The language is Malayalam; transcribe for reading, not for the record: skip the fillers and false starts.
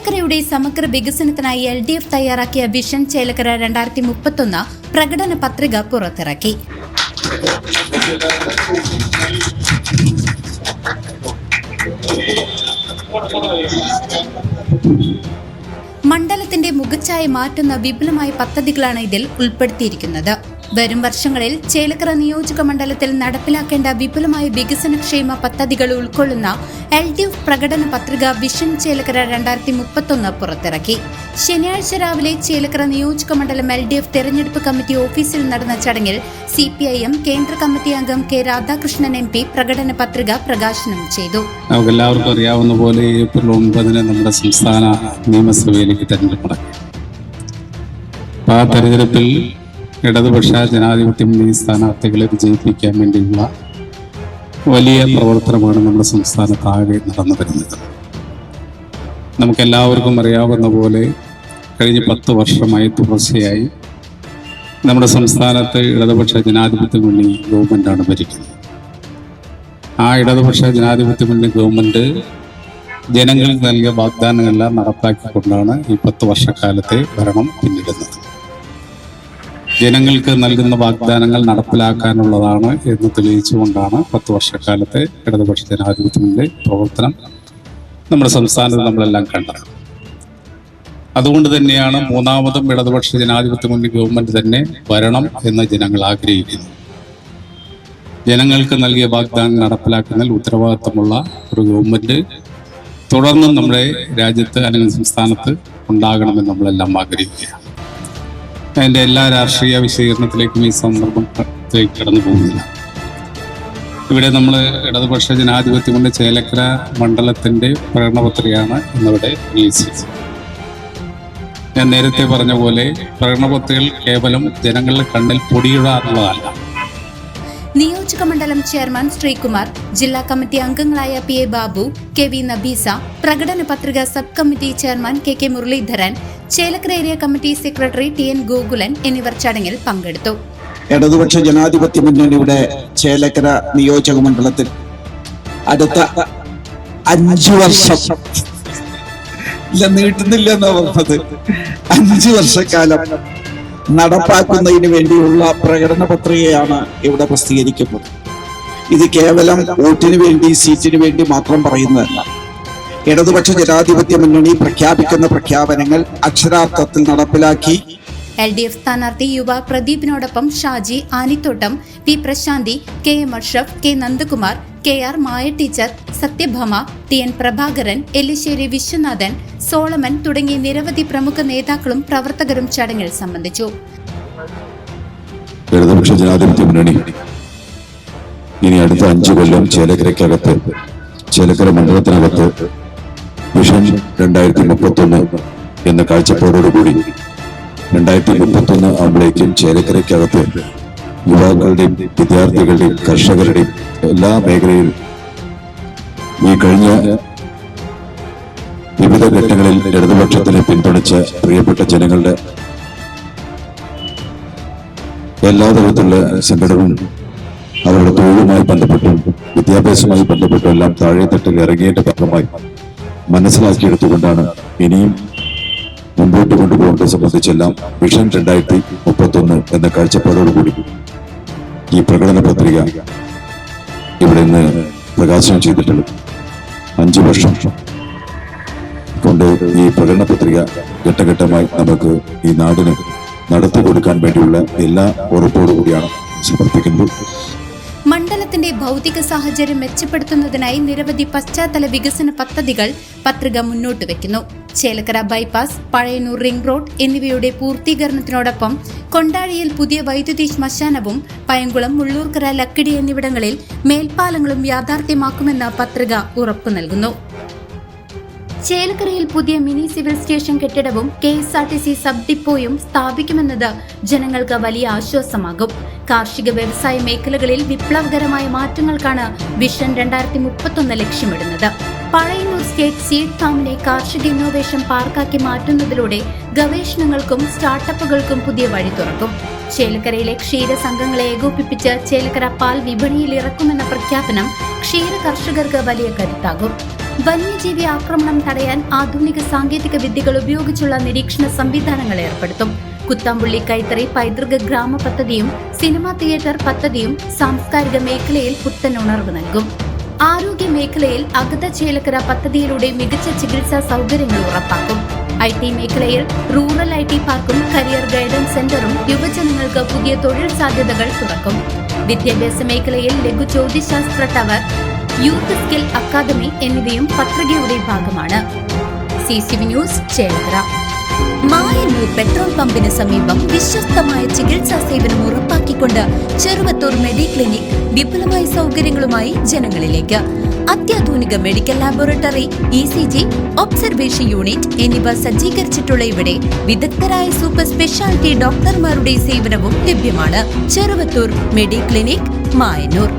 ചേലക്കരയുടെ സമഗ്ര വികസനത്തിനായി LDF തയ്യാറാക്കിയ വിഷൻ ചേലക്കര 2031 പ്രകടന പത്രിക പുറത്തിറക്കി. മണ്ഡലത്തിന്റെ മുഖച്ഛായ മാറ്റുന്ന വിപുലമായ പദ്ധതികളാണ് ഇതിൽ ഉൾപ്പെടുത്തിയിരിക്കുന്നത്. വരും വർഷങ്ങളിൽ ചേലക്കര നിയോജക മണ്ഡലത്തിൽ നടപ്പിലാക്കേണ്ട വിപുലമായ വികസനക്ഷേമ പദ്ധതികൾ ഉൾക്കൊള്ളുന്ന LDF പ്രകടന പത്രിക വിഷൻ ചേലക്കര 2031 പുറത്തിറക്കി. ശനിയാഴ്ച രാവിലെ ചേലക്കര നിയോജക മണ്ഡലം LDF തെരഞ്ഞെടുപ്പ് കമ്മിറ്റി ഓഫീസിൽ നടന്ന ചടങ്ങിൽ CPIM കേന്ദ്ര കമ്മിറ്റി അംഗം K. രാധാകൃഷ്ണൻ MP പ്രകടന പത്രിക പ്രകാശനം ചെയ്തു. നമുക്കെല്ലാവർക്കും അറിയാവുന്ന പോലെ ഏപ്രിൽ 9 നമ്മുടെ സംസ്ഥാന നിയമസഭയിലേക്ക് തെരഞ്ഞെടുപ്പ് നടക്കും. ആ തെരഞ്ഞെടുപ്പിൽ ഇടതുപക്ഷ ജനാധിപത്യ മുന്നണി സ്ഥാനാർത്ഥികളെ വിജയിപ്പിക്കാൻ വേണ്ടിയുള്ള വലിയ പ്രവർത്തനമാണ് നമ്മുടെ സംസ്ഥാനത്താകെ നടന്നു വരുന്നത്. നമുക്കെല്ലാവർക്കും അറിയാവുന്ന പോലെ കഴിഞ്ഞ 10 വർഷമായി തുടർച്ചയായി നമ്മുടെ സംസ്ഥാനത്ത് ഇടതുപക്ഷ ജനാധിപത്യ മുന്നണി ഗവൺമെൻറ്റാണ് ഭരിക്കുന്നത്. ആ ഇടതുപക്ഷ ജനാധിപത്യ മുന്നണി ഗവൺമെൻറ് ജനങ്ങൾക്ക് നൽകിയ വാഗ്ദാനങ്ങളെല്ലാം നടപ്പാക്കിക്കൊണ്ടാണ് ഈ 10 വർഷക്കാലത്തെ ഭരണം പിന്നിടുന്നത്. ജനങ്ങൾക്ക് നൽകുന്ന വാഗ്ദാനങ്ങൾ നടപ്പിലാക്കാനുള്ളതാണ് എന്ന് തെളിയിച്ചുകൊണ്ടാണ് 10 വർഷക്കാലത്തെ ഇടതുപക്ഷ ജനാധിപത്യത്തിൻ്റെ പ്രവർത്തനം നമ്മുടെ സംസ്ഥാനത്ത് നമ്മളെല്ലാം കണ്ടത്. അതുകൊണ്ട് തന്നെയാണ് മൂന്നാമതും ഇടതുപക്ഷ ജനാധിപത്യ മുന്നണി ഗവൺമെൻറ് തന്നെ വരണം എന്ന് ജനങ്ങൾ ആഗ്രഹിക്കുന്നു. ജനങ്ങൾക്ക് നൽകിയ വാഗ്ദാനം നടപ്പിലാക്കുന്നതിൽ ഉത്തരവാദിത്തമുള്ള ഒരു ഗവൺമെൻറ് തുടർന്നും നമ്മുടെ രാജ്യത്ത് അല്ലെങ്കിൽ സംസ്ഥാനത്ത് ഉണ്ടാകണമെന്ന് നമ്മളെല്ലാം ആഗ്രഹിക്കുകയാണ്. അതിൻ്റെ എല്ലാ രാഷ്ട്രീയ വിശദീകരണത്തിലേക്കും ഈ സന്ദർഭത്തിലേക്ക് കടന്നു പോകുന്നില്ല. ഇവിടെ നമ്മൾ ഇടതുപക്ഷ ജനാധിപത്യം കൊണ്ട് ചേലക്കര മണ്ഡലത്തിൻ്റെ പ്രകടനപത്രികയാണ് ഇന്നിവിടെ റിലീസ് ചെയ്തത്. ഞാൻ നേരത്തെ പറഞ്ഞ പോലെ പ്രകടനപത്രികകൾ കേവലം ജനങ്ങളുടെ കണ്ണിൽ പൊടിയിടാനുള്ളതല്ല. നിയോജക മണ്ഡലം ചെയർമാൻ ശ്രീകുമാർ, ജില്ലാ കമ്മിറ്റി അംഗങ്ങളായ PA ബാബു, KV നബീസ, പ്രകടന പത്രിക sub committee chairman KK Muraleedharan, Chelakkara area committee secretary TN Gokulan എന്നിവർ ചടങ്ങിൽ പങ്കെടുത്തു. ഇടതുപക്ഷ ജനാധിപത്യ മുന്നണിയുടെ ചേലക്കര നിയോജക മണ്ഡലത്തിൽ അടുത്ത 5 വർഷം നീട്ടുന്നില്ല എന്നാ പറഞ്ഞത്. 5 വർഷക്കാലം നടപ്പാക്കുന്നതിന് വേണ്ടിയുള്ള പ്രകടന പത്രികയാണ് ഇവിടെ പ്രസിദ്ധീകരിക്കുന്നത്. ഇത് കേവലം വോട്ടിന് വേണ്ടി, സീറ്റിന് വേണ്ടി മാത്രം പറയുന്നതല്ല. ഇടതുപക്ഷ ജനാധിപത്യ മുന്നണി പ്രഖ്യാപിക്കുന്ന പ്രഖ്യാപനങ്ങൾ അക്ഷരാർത്ഥത്തിൽ നടപ്പിലാക്കി LDF സ്ഥാനാർത്ഥി യുവ പ്രദീപിനോടൊപ്പം Shaji, Anithottam, P. Prashanthi, KM Ashraf, K. Nandakumar, KR Maya teacher, Satyabhama, TN Prabhakaran, Ellissery Viswanathan, Solomon തുടങ്ങിയ നിരവധി പ്രമുഖ നേതാക്കളും പ്രവർത്തകരും ചടങ്ങിൽ സംബന്ധിച്ചു. ഇടതുപക്ഷ ജനാധിപത്യ മുന്നണി ഇനി അടുത്ത 5 കൊല്ലം ചേലക്കരയ്ക്കകത്ത്, ചേലക്കര മണ്ഡലത്തിനകത്ത് വിഷൻ 2031 എന്ന കാഴ്ചപ്പാടോടുകൂടി 2031 ആകുമ്പോഴേക്കും ചേലക്കരയ്ക്കകത്ത് യുവാക്കളുടെയും വിദ്യാർത്ഥികളുടെയും കർഷകരുടെയും എല്ലാ മേഖലയിലും ഈ കഴിഞ്ഞ വിവിധ ഘട്ടങ്ങളിൽ ഇടതുപക്ഷത്തിനെ പിന്തുണച്ച പ്രിയപ്പെട്ട ജനങ്ങളുടെ എല്ലാ തരത്തിലുള്ള സംഘടനകളും അവരുടെ തൊഴിലുമായി ബന്ധപ്പെട്ടും വിദ്യാഭ്യാസവുമായി ബന്ധപ്പെട്ടും എല്ലാം താഴെത്തട്ടിൽ ഇറങ്ങിയതിന്റെ ഭാഗമായി മനസ്സിലാക്കിയെടുത്തുകൊണ്ടാണ് ഇനിയും മുമ്പോട്ട് കൊണ്ടുപോകേണ്ടത് സംബന്ധിച്ചെല്ലാം വിഷൻ 2031 എന്ന കാഴ്ചപ്പാടോടുകൂടി ഈ പ്രകടന പത്രിക ഇവിടെ നിന്ന് പ്രകാശനം ചെയ്തിട്ടുള്ളത്. 5 വർഷം കൊണ്ട് ഈ പ്രകടന പത്രിക ഘട്ടഘട്ടമായി നമുക്ക് ഈ നാടിന് നടത്തി കൊടുക്കാൻ വേണ്ടിയുള്ള എല്ലാ ഉറപ്പോടുകൂടിയാണ് സമർപ്പിക്കുന്നത്. മണ്ഡലത്തിന്റെ ഭൗതിക സാഹചര്യം മെച്ചപ്പെടുത്തുന്നതിനായി നിരവധി പശ്ചാത്തല വികസന പദ്ധതികൾ പത്രിക മുന്നോട്ട് വയ്ക്കുന്നു. Chelakkara bypass, Pazhayannur ring road എന്നിവയുടെ പൂർത്തീകരണത്തിനോടൊപ്പം കൊണ്ടാഴിയിൽ പുതിയ വൈദ്യുതി ശ്മശാനവും പയങ്കുളം, മുള്ളൂർക്കര, ലക്കിടി എന്നിവിടങ്ങളിൽ മേൽപ്പാലങ്ങളും യാഥാർത്ഥ്യമാക്കുമെന്ന് പത്രിക ഉറപ്പു നൽകുന്നു. ചേലക്കരയിൽ പുതിയ മിനി സിവിൽ സ്റ്റേഷൻ കെട്ടിടവും KSRTC സബ് ഡിപ്പോയും സ്ഥാപിക്കുമെന്നത് ജനങ്ങൾക്ക് വലിയ ആശ്വാസമാകും. കാർഷിക വ്യവസായ മേഖലകളിൽ വിപ്ലവകരമായ മാറ്റങ്ങൾക്കാണ് വിഷൻ 2031 ലക്ഷ്യമിടുന്നത്. പഴയന്നൂർ സ്റ്റേറ്റ് സീഡ് ഫാമിനെ കാർഷിക ഇന്നോവേഷൻ പാർക്കാക്കി മാറ്റുന്നതിലൂടെ ഗവേഷണങ്ങൾക്കും സ്റ്റാർട്ടപ്പുകൾക്കും പുതിയ വഴി തുറക്കും. ചേലക്കരയിലെ ക്ഷീര സംഘങ്ങളെ ഏകോപിപ്പിച്ച് ചേലക്കര പാൽ വിപണിയിൽ ഇറക്കുമെന്ന പ്രഖ്യാപനം ക്ഷീര കർഷകർക്ക് വലിയ കരുത്താകും. വന്യജീവി ആക്രമണം തടയാൻ ആധുനിക സാങ്കേതിക വിദ്യകൾ ഉപയോഗിച്ചുള്ള നിരീക്ഷണ സംവിധാനങ്ങൾ ഏർപ്പെടുത്തും. കുത്താമ്പുള്ളി കൈത്തറി പൈതൃക ഗ്രാമ പദ്ധതിയും സിനിമാ തിയേറ്റർ പദ്ധതിയും സാംസ്കാരിക മേഖലയിൽ പുത്തൻ ഉണർവ് നൽകും. ആരോഗ്യ മേഖലയിൽ അഗത ചേലക്കര പദ്ധതിയിലൂടെ മികച്ച ചികിത്സാ സൗകര്യങ്ങൾ ഉറപ്പാക്കും. IT മേഖലയിൽ റൂറൽ IT പാർക്കും കരിയർ ഗൈഡൻസ് സെന്ററും യുവജനങ്ങൾക്ക് പുതിയ തൊഴിൽ സാധ്യതകൾ തുറക്കും. വിദ്യാഭ്യാസ മേഖലയിൽ ലഘു ജ്യോതിശാസ്ത്ര ടവർ, യൂത്ത് സ്കിൽ അക്കാദമി എന്നിവയും പത്രികയുടെ ഭാഗമാണ്. CCV news Chelakkara. Mayannur petrol പമ്പിന് സമീപം വിശ്വസ്തമായ ചികിത്സാ സേവനം ഉറപ്പാക്കിക്കൊണ്ട് ചെറുവത്തൂർ മെഡിക്ലിനിക് വിപുലമായ സൗകര്യങ്ങളുമായി ജനങ്ങളിലേക്ക്. അത്യാധുനിക medical laboratory, ECG, observation unit എന്നിവ സജ്ജീകരിച്ചിട്ടുള്ള ഇവിടെ വിദഗ്ധരായ സൂപ്പർ സ്പെഷ്യാലിറ്റി ഡോക്ടർമാരുടെ സേവനവും ലഭ്യമാണ്. ചെറുവത്തൂർ മെഡിക്ലിനിക്, മായന്നൂർ.